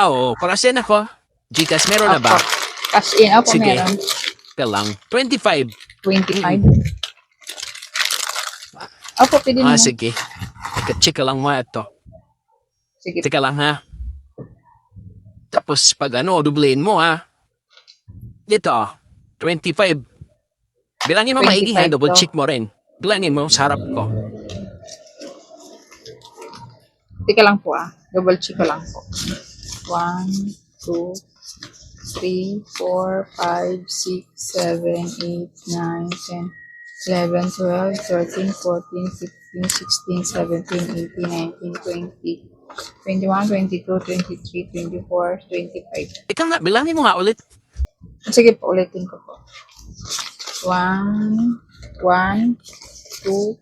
Oo, para send ako. Gcash, meron na ba? Opo. Cash in. Opo, Sige. meron. Ika lang. 25. 25. Opo, pwede naman. Sige. Check ka lang mo ito. Sige. Teka lang ha. Tapos pag dublein mo ha. Dito, 25. Bilangin mo maigi ha, 25 double to. check mo rin. Bilangin mo sa harap ko. Tika lang po Double check ko lang po. 1, 2, 3, 4, 5, 6, 7, 8, 9, 10, 11, 12, 13, 14, 15, 16, 17, 18, 19, 20, 21, 22, 23, 24, 25. Ikaw nga, bilangin mo nga ulit. Sige po, ulitin ko po. 1, 2,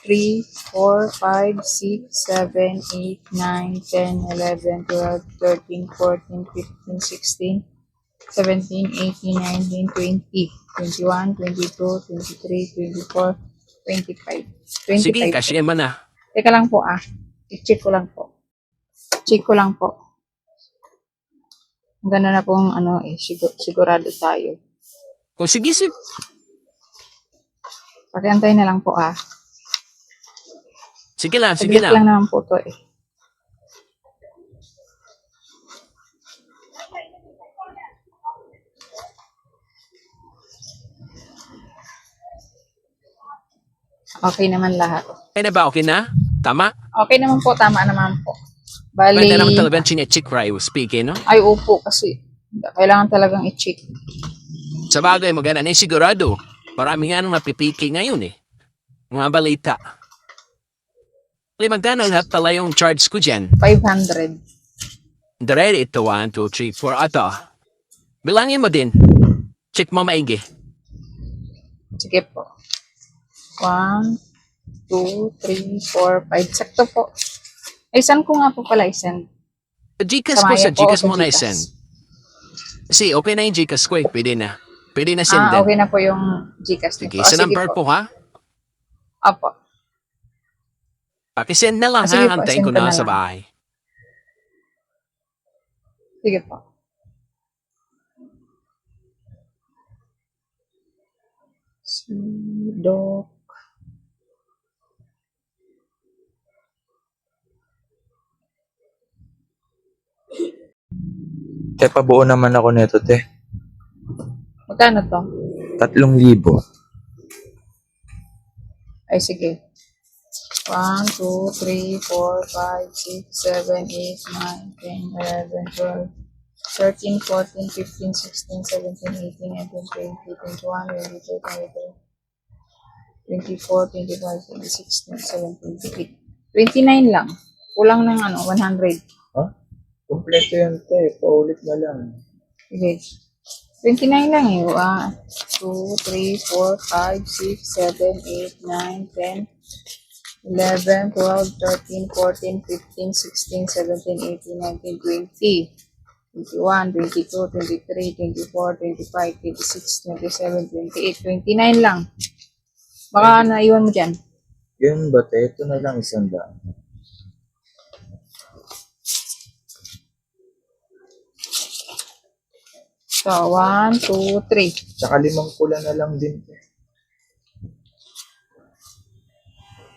3, 4, 5, 6, 7, 8, 9, 10, 11, 12, 13, 14, 15, 16, 17, 18, 19, 20, 21, 22, 23, 24, 25. 25 Sige, po. cashier mo na. Teka lang po I-check ko lang po. Check ko lang po. Gano'n na pong sigurado tayo. Kung sige, Pakiantay na lang po sige lang, sige Saglit lang. lang naman po to Okay naman lahat. Okay na ba? Okay na? Tama? Okay naman po, tama naman po. Bali, Pwede naman talagang chinecheck right speaking, no? ay upo kasi kailangan talagang i-check. Sa bagay, maganda na sigurado. Marami nga nang napipiki ngayon eh. Mga balita. Magkano lahat pala yung charge ko dyan? 500. Dire ito, 1, 2, 3, 4, ato. Bilangin mo din. Check mo maigi. Sige po. 1, 2, 3, 4, 5. Sakto po. Ay, saan ko nga po pala i-send? Sa Gcash ko, Maya sa po o Gcash sa mo na Gcash? i-send. Kasi okay na yung Gcash ko eh. Pwede na. Pwede na send din. Okay na po yung Gcash niyo Sige, po. sa Sige number po ha. Opo. Pakisend na lang Sige ha. po, Antayin send ko ko na na sa lang. bahay. Sige po. Doc. Pabuo naman ako nito, te. Magkano to? 3,000. Ay, sige. 1, 2, 3, 4, 5, 6, 7, 8, 9, 10, 11, 12, 13, 14, 15, 16, 17, 18, 19, 20, 21, 22, 23, 24, 25, 26, 27, 28. 29 lang. Kulang ng 100. Ha? Kompleto yan, te. Paulit na lang. Okay. 29 lang 1, 2, 3, 4, 5, 6, 7, 8, 9, 10, 11, 12, 13, 14, 15, 16, 17, 18, 19, 20, 21, 22, 23, 24, 25, 26, 27, 28, 29 lang. Baka naiwan mo dyan. Yun ba, te? Ito na lang 100. So, 1, 2, 3. Tsaka 5 pula na lang din, te.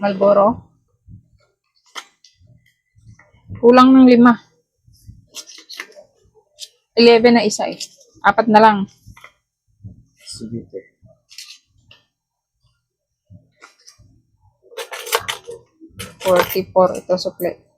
Malboro. Kulang ng 5. 11 na isa 4 na lang. Sige, te. 44 ito sukle.